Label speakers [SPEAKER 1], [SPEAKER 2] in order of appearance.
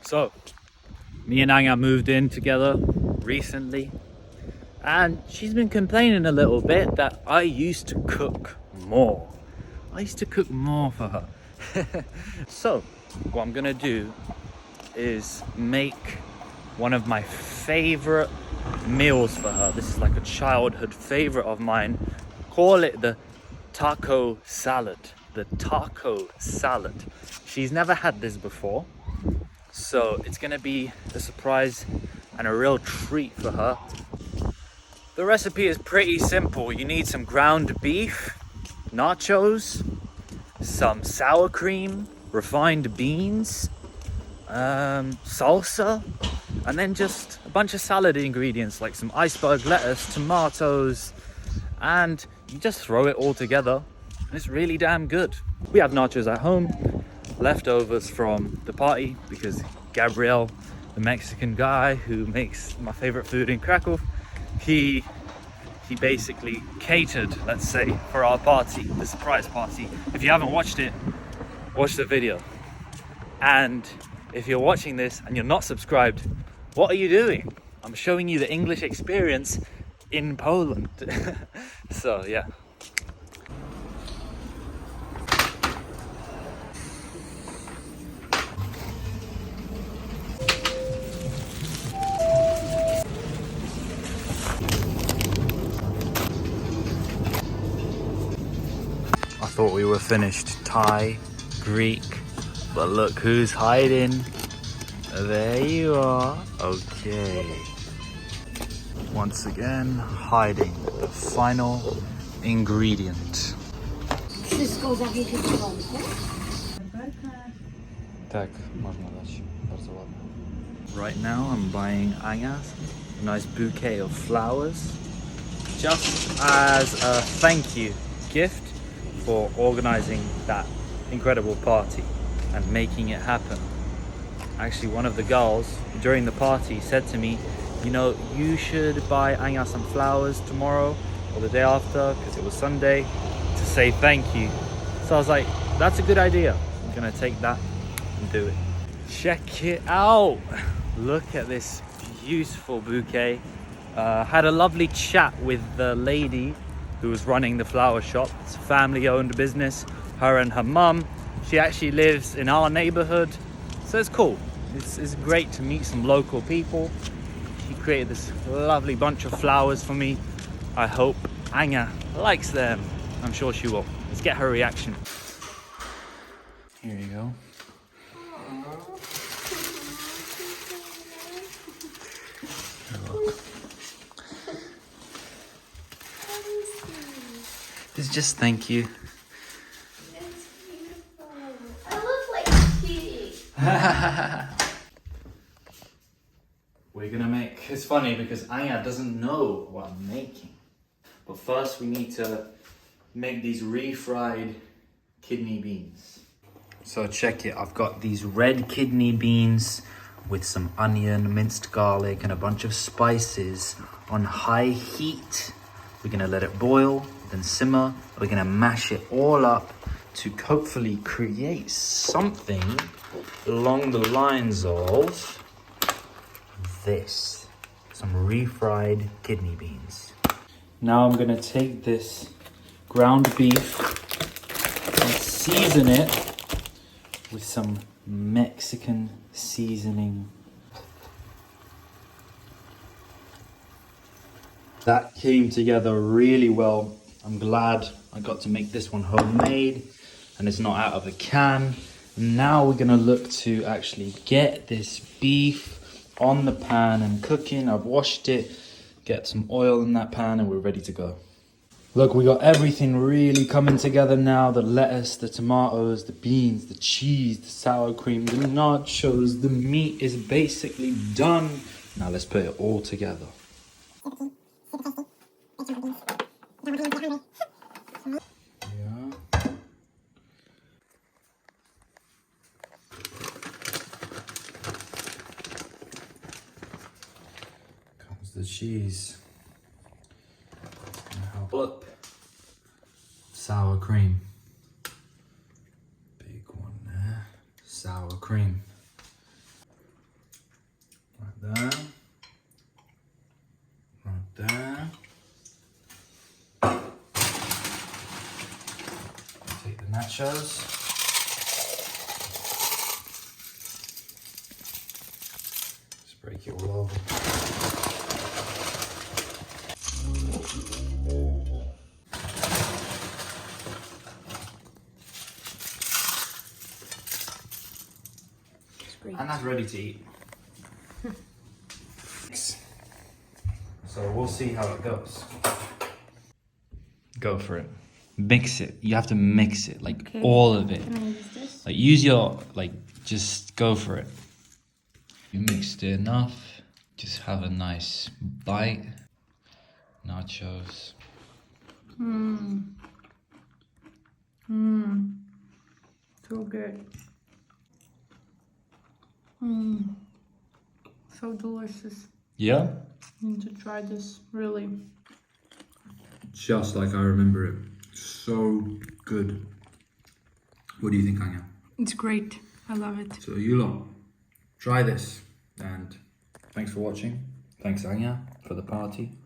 [SPEAKER 1] So, me and Ania moved in together recently, and she's been complaining a little bit that I used to cook more. I used to cook more for her. So, what I'm gonna do is make one of my favorite meals for her. This is like a childhood favorite of mine. Call it the taco salad. The taco salad. She's never had this before, so it's gonna be a surprise and a real treat for her. The recipe is pretty simple. You need some ground beef, nachos, some sour cream, refined beans, salsa, and then just a bunch of salad ingredients like some iceberg lettuce, tomatoes, and you just throw it all together and it's really damn good. We have nachos at home, leftovers from the party, because Gabriel, the Mexican guy who makes my favorite food in Krakow, he basically catered, let's say, for our party, the surprise party. If you haven't watched it, watch the video. And if you're watching this and you're not subscribed, what are you doing? I'm showing you the English experience in Poland. So yeah. I thought we were finished Thai, Greek, but look who's hiding. There you are. Okay. Once again, hiding the final ingredient.
[SPEAKER 2] Wszystko zawiecie w rąku.
[SPEAKER 1] Tak, można dać. Bardzo ładne. Right now I'm buying Ania a nice bouquet of flowers, just as a thank you gift for organizing that incredible party and making it happen. Actually, one of the girls during the party said to me, you know, you should buy Anya some flowers tomorrow or the day after, because it was Sunday, to say thank you. So I was like, that's a good idea. I'm gonna take that and do it. Check it out. Look at this beautiful bouquet. Had a lovely chat with the lady who was running the flower shop. It's a family-owned business, her and her mum. She actually lives in our neighborhood, so it's cool. It's great to meet some local people. She created this lovely bunch of flowers for me. I hope Anya likes them. I'm sure she will. Let's get her reaction. Here you go. It's just thank you.
[SPEAKER 2] It's beautiful. I look like tea.
[SPEAKER 1] We're gonna make, it's funny because Anya doesn't know what I'm making. But first we need to make these refried kidney beans. So check it, I've got these red kidney beans with some onion, minced garlic, and a bunch of spices on high heat. We're gonna let it boil, then simmer. We're gonna mash it all up to hopefully create something along the lines of this. Some refried kidney beans. Now I'm gonna take this ground beef and season it with some Mexican seasoning. That came together really well. I'm glad I got to make this one homemade and it's not out of a can. Now we're gonna look to actually get this beef on the pan and cooking. I've washed it, get some oil in that pan, and we're ready to go. Look, we got everything really coming together now. The lettuce, the tomatoes, the beans, the cheese, the sour cream, the nachos, the meat is basically done. Now let's put it all together. Yeah. Comes the cheese. Help. Sour cream. Big one there. Sour cream. nachos. Just break it all over. And that's ready to eat. So we'll see how it goes. Go for it. Mix it. You have to mix it, like all of it.
[SPEAKER 2] Can I use this?
[SPEAKER 1] Like use your, just go for it. You mixed it enough. Just have a nice bite. Nachos.
[SPEAKER 2] So good. So delicious.
[SPEAKER 1] Yeah?
[SPEAKER 2] I need to try this, really.
[SPEAKER 1] Just like I remember it. So good. What do you think, Anya?
[SPEAKER 2] It's great. I love it.
[SPEAKER 1] So you lot, try this. And thanks for watching. Thanks, Anya, for the party.